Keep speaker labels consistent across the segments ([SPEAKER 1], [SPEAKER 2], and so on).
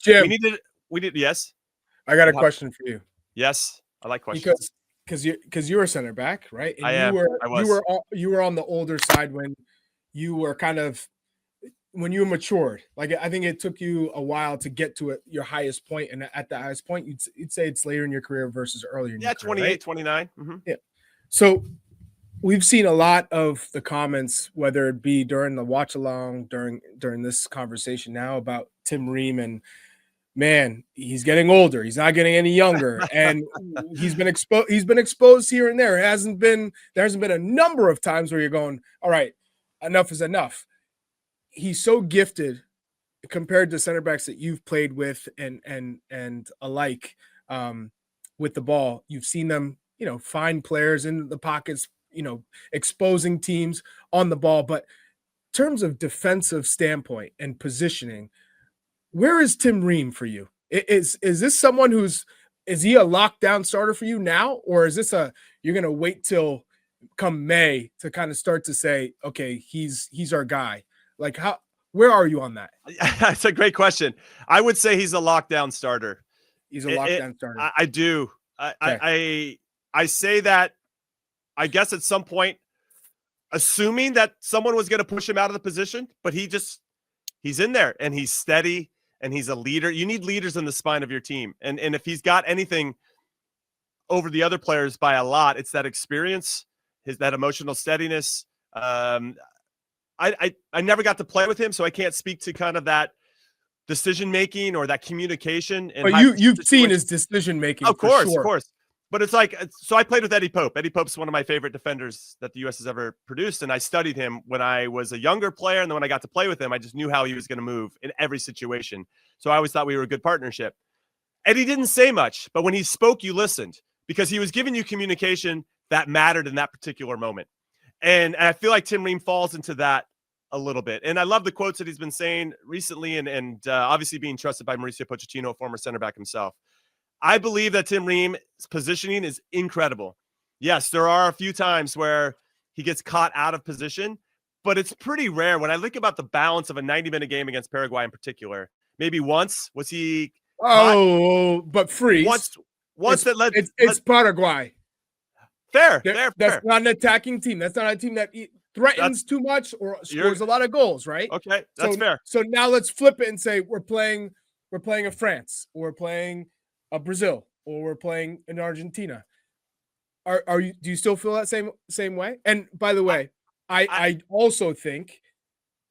[SPEAKER 1] Jim,
[SPEAKER 2] we did. Yes.
[SPEAKER 1] I got a question for you.
[SPEAKER 2] Yes. I like questions.
[SPEAKER 1] Because you're a center back, right? And
[SPEAKER 2] I am.
[SPEAKER 1] you were on the older side when you were when you matured. Like, I think it took you a while to get to your highest point, and at the highest point, you'd say it's later in your career versus earlier in your career.
[SPEAKER 2] 28,
[SPEAKER 1] right?
[SPEAKER 2] 29. Mm-hmm.
[SPEAKER 1] Yeah. So we've seen a lot of the comments, whether it be during the watch along, during this conversation now, about Tim Ream, and man, he's getting older. He's not getting any younger, and he's been exposed here and there. There hasn't been a number of times where you're going, all right, enough is enough. He's so gifted compared to center backs that you've played with and alike with the ball. You've seen them, find players in the pockets, exposing teams on the ball. But in terms of defensive standpoint and positioning, where is Tim Ream for you? Is this someone is he a lockdown starter for you now? Or is this you're going to wait till come May to kind of start to say, okay, he's our guy? Like, where are you on that?
[SPEAKER 2] That's a great question. I would say he's a lockdown starter.
[SPEAKER 1] He's a lockdown starter.
[SPEAKER 2] I do.
[SPEAKER 1] Okay.
[SPEAKER 2] I say that, I guess at some point, assuming that someone was going to push him out of the position, but he's in there and he's steady and he's a leader. You need leaders in the spine of your team. And if he's got anything over the other players by a lot, it's that experience, that emotional steadiness. I never got to play with him, so I can't speak to kind of that decision-making or that communication.
[SPEAKER 1] But you've seen his decision-making.
[SPEAKER 2] Of course. But it's like, so I played with Eddie Pope. Eddie Pope's one of my favorite defenders that the U.S. has ever produced, and I studied him when I was a younger player, and then when I got to play with him, I just knew how he was going to move in every situation. So I always thought we were a good partnership. Eddie didn't say much, but when he spoke, you listened, because he was giving you communication that mattered in that particular moment. And I feel like Tim Ream falls into that a little bit. And I love the quotes that he's been saying recently, and obviously being trusted by Mauricio Pochettino, a former center back himself. I believe that Tim Ream's positioning is incredible. Yes, there are a few times where he gets caught out of position, but it's pretty rare. When I think about the balance of a 90-minute game against Paraguay in particular, maybe once was he
[SPEAKER 1] but freeze.
[SPEAKER 2] Once that led
[SPEAKER 1] it's Paraguay.
[SPEAKER 2] Fair.
[SPEAKER 1] That's not an attacking team. That's not a team that threatens too much or scores a lot of goals, right?
[SPEAKER 2] Okay, that's fair.
[SPEAKER 1] So now let's flip it and say we're playing a France, or we're playing a Brazil, or we're playing in Argentina. Do you still feel that same way? And by the way, I also think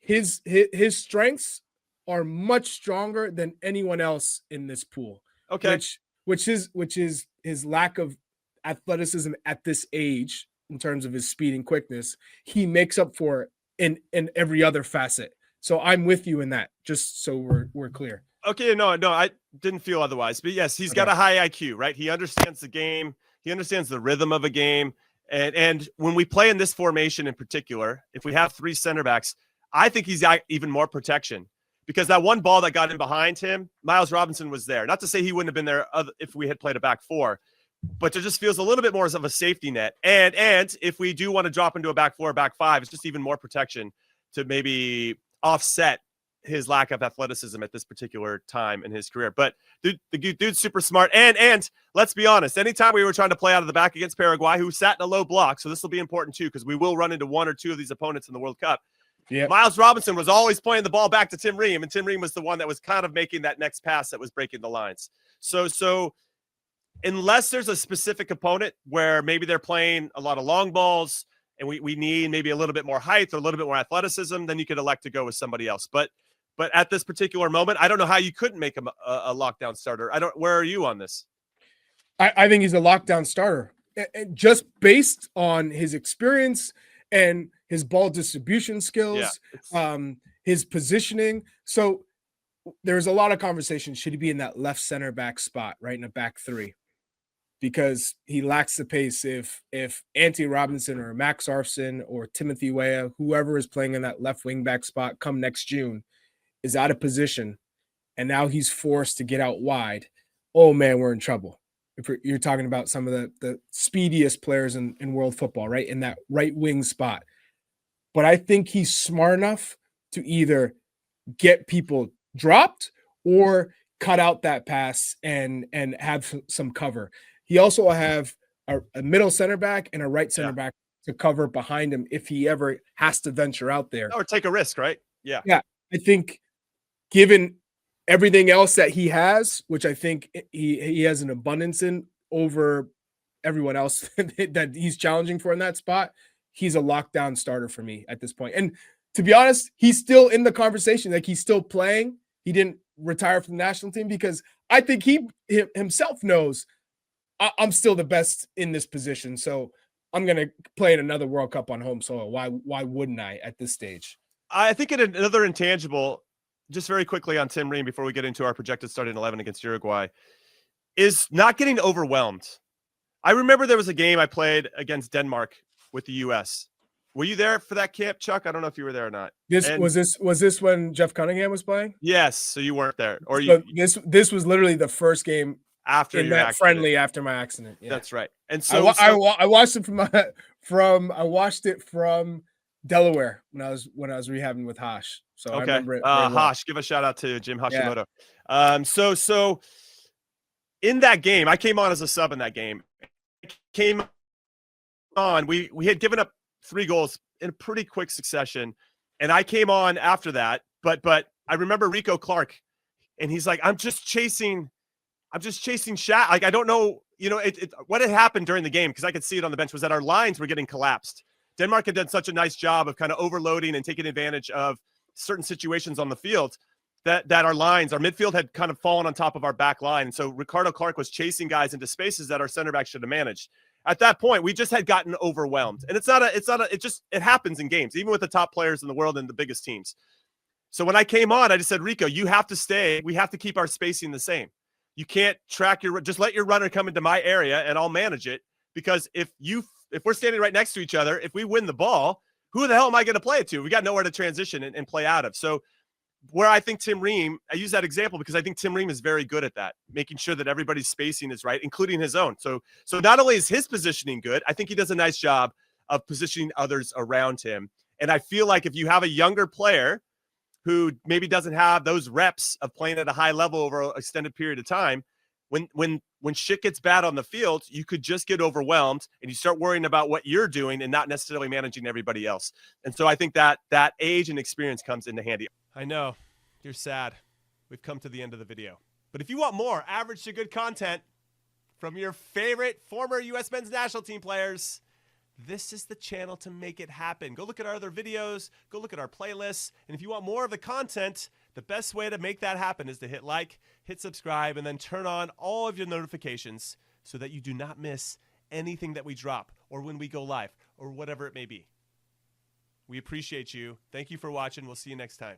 [SPEAKER 1] his strengths are much stronger than anyone else in this pool.
[SPEAKER 2] Okay.
[SPEAKER 1] Which is his lack of athleticism at this age in terms of his speed and quickness. He makes up for it in every other facet. So I'm with you in that, just so we're clear.
[SPEAKER 2] Okay, no, I didn't feel otherwise. But yes, he's got a high IQ, right? He understands the game. He understands the rhythm of a game. And when we play in this formation in particular, if we have three center backs, I think he's got even more protection, because that one ball that got in behind him, Miles Robinson was there. Not to say he wouldn't have been there if we had played a back four, but there just feels a little bit more of a safety net. And if we do want to drop into a back four or back five, it's just even more protection to maybe offset his lack of athleticism at this particular time in his career. But the dude's super smart. And let's be honest, anytime we were trying to play out of the back against Paraguay, who sat in a low block, so this will be important too, because we will run into one or two of these opponents in the World Cup. Yeah, Miles Robinson was always playing the ball back to Tim Ream, and Tim Ream was the one that was kind of making that next pass that was breaking the lines. So unless there's a specific opponent where maybe they're playing a lot of long balls and we need maybe a little bit more height or a little bit more athleticism, then you could elect to go with somebody else. But at this particular moment, I don't know how you couldn't make him a lockdown starter. Where are you on this?
[SPEAKER 1] I think he's a lockdown starter, just based on his experience and his ball distribution skills, his positioning. So there's a lot of conversation. Should he be in that left center back spot, right in a back three? Because he lacks the pace. If Anthony Robinson or Max Arfson or Timothy Weah, whoever is playing in that left wing back spot come next June, is out of position, and now he's forced to get out wide, oh man, we're in trouble. If you're talking about some of the speediest players in world football, right, in that right wing spot. But I think he's smart enough to either get people dropped or cut out that pass and have some cover. He also will have a middle center back and a right center back to cover behind him if he ever has to venture out there
[SPEAKER 2] or take a risk, right? Yeah.
[SPEAKER 1] Yeah. I think given everything else that he has, which I think he has an abundance in over everyone else that he's challenging for in that spot, he's a lockdown starter for me at this point. And to be honest, he's still in the conversation. Like, he's still playing. He didn't retire from the national team because I think he himself knows I'm still the best in this position. So I'm going to play in another World Cup on home soil. Why wouldn't I at this stage?
[SPEAKER 2] I think another intangible, just very quickly on Tim Ream before we get into our projected starting 11 against Uruguay, is not getting overwhelmed. I remember there was a game I played against Denmark with the U.S. Were you there for that camp, Chuck? I don't know if you were there or not.
[SPEAKER 1] Was this when Jeff Cunningham was playing?
[SPEAKER 2] Yes, so you weren't there, or
[SPEAKER 1] so this was literally the first game
[SPEAKER 2] after
[SPEAKER 1] in that friendly after my accident. Yeah.
[SPEAKER 2] That's right. And so
[SPEAKER 1] I watched it from Delaware when I was rehabbing with Hash. So
[SPEAKER 2] okay.
[SPEAKER 1] I remember it.
[SPEAKER 2] Hash, give a shout out to Jim Hashimoto. Yeah. So in that game, I came on as a sub in that game. Came on. We had given up 3 goals in a pretty quick succession, and I came on after that. But I remember Rico Clark, and he's like, I'm just chasing Shaq. Like, I don't know, what had happened during the game, because I could see it on the bench, was that our lines were getting collapsed. Denmark had done such a nice job of kind of overloading and taking advantage of certain situations on the field that our midfield had kind of fallen on top of our back line. And so Ricardo Clark was chasing guys into spaces that our center back should have managed. At that point, we just had gotten overwhelmed. And it happens in games, even with the top players in the world and the biggest teams. So when I came on, I just said, Rico, you have to stay. We have to keep our spacing the same. You can't just let your runner come into my area and I'll manage it. Because if we're standing right next to each other, if we win the ball, who the hell am I going to play it to? We got nowhere to transition and play out of. So where I think Tim Ream, I use that example because I think Tim Ream is very good at that, making sure that everybody's spacing is right, including his own. So not only is his positioning good, I think he does a nice job of positioning others around him. And I feel like if you have a younger player who maybe doesn't have those reps of playing at a high level over an extended period of time, when shit gets bad on the field, you could just get overwhelmed and you start worrying about what you're doing and not necessarily managing everybody else. And so I think that age and experience comes into handy. I know you're sad. We've come to the end of the video. But if you want more average to good content from your favorite former U.S. men's national team players, this is the channel to make it happen. Go look at our other videos. Go look at our playlists. And if you want more of the content, the best way to make that happen is to hit like, hit subscribe, and then turn on all of your notifications so that you do not miss anything that we drop or when we go live or whatever it may be. We appreciate you. Thank you for watching. We'll see you next time.